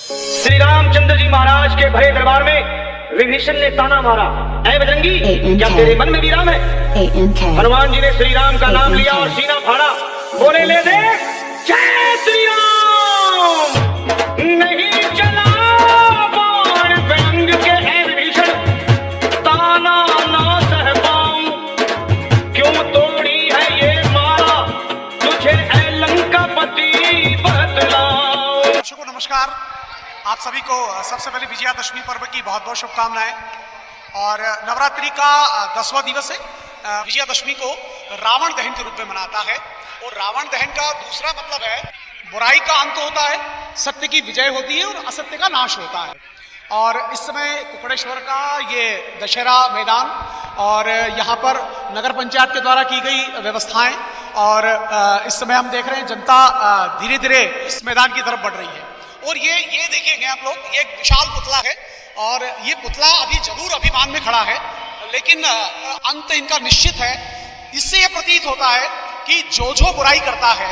श्री रामचंद्र जी महाराज के भरे दरबार में विभीषण ने ताना मारा, ऐ बजरंगी, क्या तेरे मन में भी राम है? हनुमान जी ने श्री राम का नाम लिया और सीना फाड़ा, बोले ले दे जय श्री राम। नहीं चला बाण व्यंग के है विभीषण, ताना ना सह पाऊं, क्यों तोड़ी है ये माला, तुझे ऐ लंकापति बतलाऊं। दर्शकों नमस्कार, आप सभी को सबसे पहले विजयादशमी पर्व की बहुत बहुत शुभकामनाएं। और नवरात्रि का 10वां दिवस है। विजयादशमी को रावण दहन के रूप में मनाता है और रावण दहन का दूसरा मतलब है बुराई का अंत होता है, सत्य की विजय होती है और असत्य का नाश होता है। और इस समय कुकड़ेश्वर का ये दशहरा मैदान और यहाँ पर नगर पंचायत के द्वारा की गई व्यवस्थाएं और इस समय हम देख रहे हैं जनता धीरे धीरे इस मैदान की तरफ बढ़ रही है। और ये देखिएगा आप लोग, ये एक विशाल पुतला है और ये पुतला अभी जरूर अभिमान में खड़ा है, लेकिन अंत इनका निश्चित है। इससे यह प्रतीत होता है कि जो बुराई करता है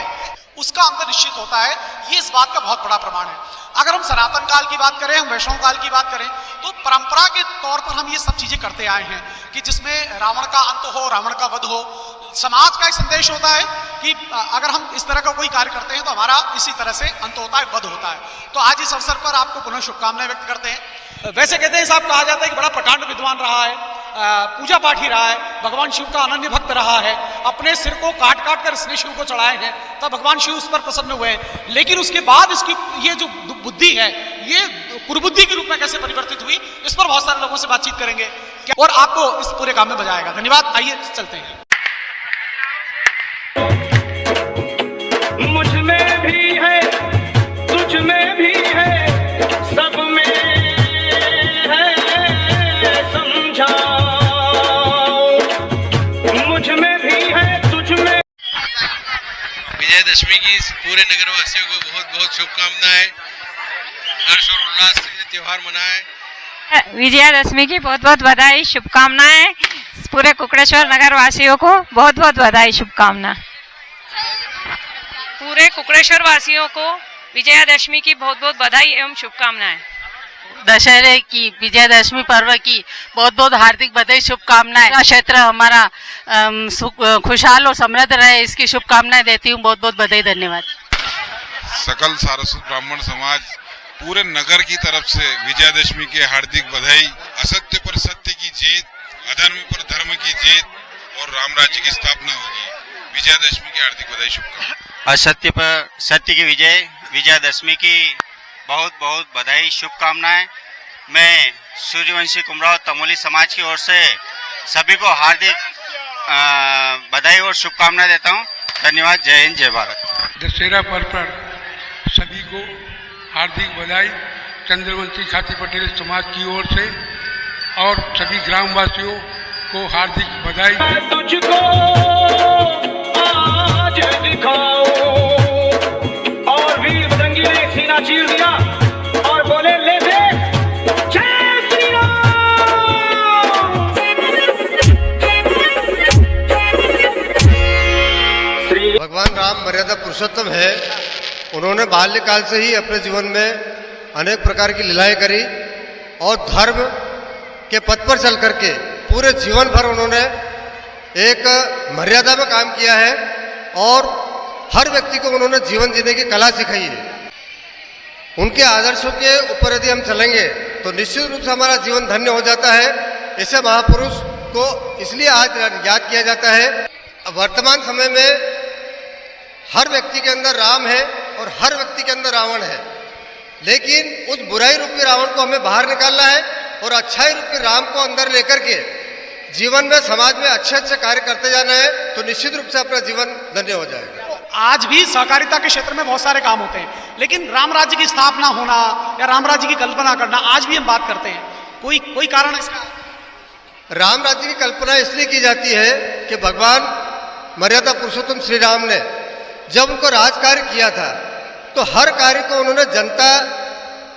उसका अंत निश्चित होता है। ये इस बात का बहुत बड़ा प्रमाण है। अगर हम सनातन काल की बात करें, हम वैष्णव काल की बात करें, तो परंपरा के तौर पर हम ये सब चीजें करते आए हैं कि जिसमें रावण का अंत हो, रावण का वध हो। समाज का एक संदेश होता है कि अगर हम इस तरह का कोई कार्य करते हैं तो हमारा इसी तरह से अंत होता है, वध होता है। तो आज इस अवसर पर आपको पुनः शुभकामनाएं व्यक्त करते हैं। वैसे कहते हैं साहब, कहा जाता है कि बड़ा प्रकांड विद्वान रहा है, पूजा पाठी रहा है, भगवान शिव का अनन्य भक्त रहा है, अपने सिर को काट काट कर इसने शिव को चढ़ाए हैं, तब भगवान शिव उस पर प्रसन्न हुए हैं। लेकिन उसके बाद इसकी ये जो बुद्धि है ये कुर्बुद्धि के रूप में कैसे परिवर्तित हुई, इस पर बहुत सारे लोगों से बातचीत करेंगे और आपको इस पूरे काम में बजाएगा। धन्यवाद। आइए चलते हैं। मुझ में भी है, तुझ में भी है, सब में है समझाओ, मुझ में भी है, तुझ में। विजयदशमी की पूरे नगरवासियों को बहुत बहुत शुभकामनाएं। हर्ष और उल्लास से त्योहार मनाएं। विजयादशमी की बहुत बहुत बधाई, शुभकामनाएं। पूरे कुकड़ेश्वर नगर वासियों को बहुत बहुत बधाई, शुभकामना। पूरे कुकड़ेश्वर वासियों को विजयादशमी की बहुत बहुत बधाई एवं शुभकामनाएं। दशहरे की, विजयादशमी पर्व की बहुत बहुत हार्दिक बधाई, शुभकामनाएं। क्षेत्र हमारा खुशहाल और समृद्ध रहे, इसकी शुभकामनाएं देती हूँ। बहुत बहुत बधाई, धन्यवाद। सकल सारस्वत ब्राह्मण समाज पूरे नगर की तरफ से विजयादशमी की हार्दिक बधाई। असत्य पर सत्य की जीत, अधर्म पर धर्म की जीत और राम राज्य की स्थापना होगी। विजयादशमी की हार्दिक बधाई, शुभकामनाएं। असत्य पर सत्य की विजय, विजयादशमी की बहुत बहुत बधाई, शुभकामनाएं। मैं सूर्यवंशी कुमराव तमोली समाज की ओर से सभी को हार्दिक बधाई और शुभकामनाएं देता हूं। धन्यवाद। जय हिंद, जय भारत। दशहरा पर्व पर सभी को हार्दिक बधाई चंद्रवंशी खाती पटेल समाज की ओर से और सभी ग्रामवासियों को हार्दिक बधाई। तुझको आज दिखाओ। और वीर बजरंगी ने सीना चीर दिया और बोले ले दे जय श्री राम। भगवान राम मर्यादा पुरुषोत्तम है। उन्होंने बाल्यकाल से ही अपने जीवन में अनेक प्रकार की लीलाएं करी और धर्म के पथ पर चल करके पूरे जीवन भर उन्होंने एक मर्यादा में काम किया है और हर व्यक्ति को उन्होंने जीवन जीने की कला सिखाई है। उनके आदर्शों के ऊपर यदि हम चलेंगे तो निश्चित रूप से हमारा जीवन धन्य हो जाता है। ऐसे महापुरुष को इसलिए आज याद किया जाता है। वर्तमान समय में हर व्यक्ति के अंदर राम है और हर व्यक्ति के अंदर रावण है, लेकिन उस बुराई रूपी रावण को हमें बाहर निकालना है और अच्छाई रूपी राम को अंदर लेकर के जीवन में, समाज में अच्छे अच्छे कार्य करते जाना है, तो निश्चित रूप से अपना जीवन धन्य हो जाएगा। आज भी सहकारिता के क्षेत्र में बहुत सारे काम होते हैं, लेकिन राम राज्य की स्थापना होना या राम राज्य की कल्पना करना आज भी हम बात करते हैं। कोई कारण इसका? राम राज्य की कल्पना इसलिए की जाती है कि भगवान मर्यादा पुरुषोत्तम श्री राम ने जब उनको राज कार्य किया था तो हर कार्य को उन्होंने जनता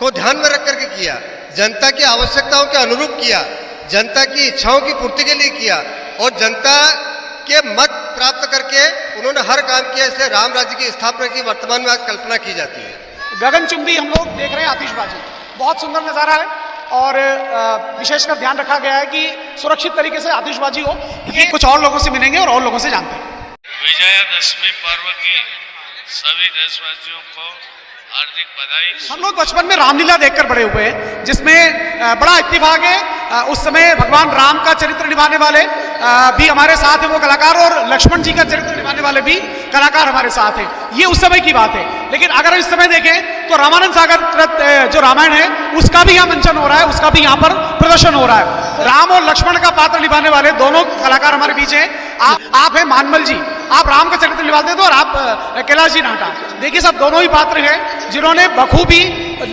को ध्यान में रख करके किया, जनता की आवश्यकताओं के अनुरूप किया, जनता की इच्छाओं की पूर्ति के लिए किया और जनता के मत प्राप्त करके उन्होंने हर काम किया। इसलिए राम राज्य की स्थापना की वर्तमान में आज कल्पना की जाती है। गगनचुंबी हम लोग देख रहे हैं आतिशबाजी, बहुत सुंदर नजारा है और विशेषकर ध्यान रखा गया है कि सुरक्षित तरीके से आतिशबाजी हो। ये कुछ और लोगों से मिलेंगे और लोगों से जानते हैं। विजयादशमी पर्व की सभी देशवासियों को हार्दिक बधाई। हम लोग बचपन में रामलीला देखकर बड़े हुए हैं, जिसमें बड़ा इत्तेफाक है, उस समय भगवान राम का चरित्र निभाने वाले भी हमारे साथ हैं वो कलाकार, और लक्ष्मण जी का चरित्र निभाने वाले भी कलाकार हमारे साथ हैं। ये उस समय की बात है, लेकिन अगर इस समय देखें तो रामानंद सागर कृत जो रामायण है उसका भी यहाँ मंचन हो रहा है, उसका भी यहाँ पर प्रदर्शन हो रहा है। राम और लक्ष्मण का पात्र निभाने वाले दोनों कलाकार हमारे बीच हैं। आप हैं मानमल जी, आप राम का चरित्र निभाते थे, और आप कैलाश जी नाटा। देखिए सब दोनों ही पात्र हैं जिन्होंने बखूबी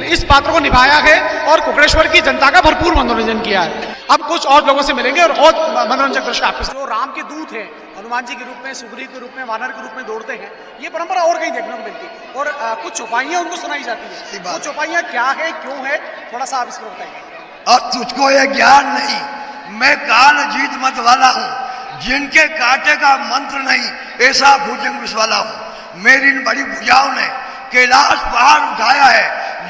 इस पात्र को निभाया है और कुकड़ेश्वर की जनता का भरपूर मनोरंजन किया है। अब कुछ और लोगों से मिलेंगे और मनोरंजक दृश्य आपके जो राम के दूत हैं, हनुमान जी के रूप में, सुग्रीव के रूप में, वानर के रूप में दौड़ते हैं, ये परंपरा और कहीं देखने को मिलती है। और कुछ चौपाइयां उनको सुनाई जाती है। वो चौपाइयां क्या है, क्यों है, थोड़ा सा आप इसमें बताइए। और तुझको ये ज्ञान नहीं, मैं काल जीत मत वाला हूँ, जिनके कांटे का मंत्र नहीं ऐसा भुजंग विष वाला हूँ। मेरी इन बड़ी भुजाओं ने कैलाश पहाड़ उठाया है,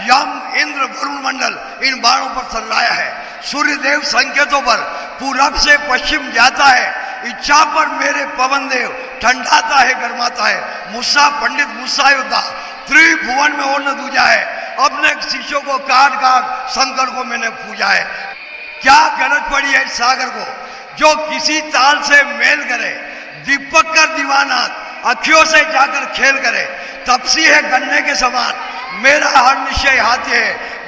यम इंद्र वरुण मंडल इन बाणों पर सराया है। सूर्यदेव संकेतों पर पूरब से पश्चिम जाता है, इच्छा पर मेरे पवन देव ठंडाता है गरमाता है। मुस्सा पंडित मुस्सा योद्धा त्रिभुवन में और न दूजा है, अपने शिष्यों को काट काट शंकर को मैंने पूजा है। क्या गलत पड़ी है इस सागर को जो किसी ताल से मेल करे, दीपक कर दीवाना अखियों से जाकर खेल करे। तपसी है गन्ने के समान, मेरा हर निश्चय हाथ है,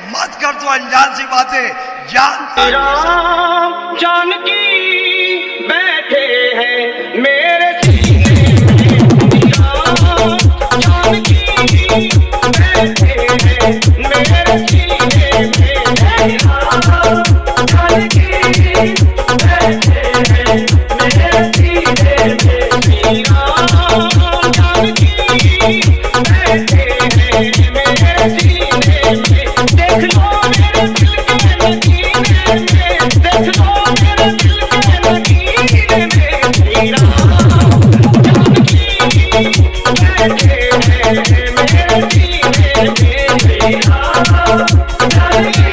मत कर तो अनजान सी बातें जान। राम जानकी बैठे हैं मेरे सीने में, राम जानकी बैठे हैं मेरे सीने में, राम जानकी बैठे हैं मेरे सीने में, राम जानकी बैठे हैं मेरे सीने में। देख लो मेरे दिल के नगीने में, देख लो मेरे दिल के नगीने में, श्री राम जानकी बैठे हैं मेरे सीने में, श्री राम जानकी।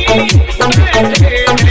सच्चा मैं तेरे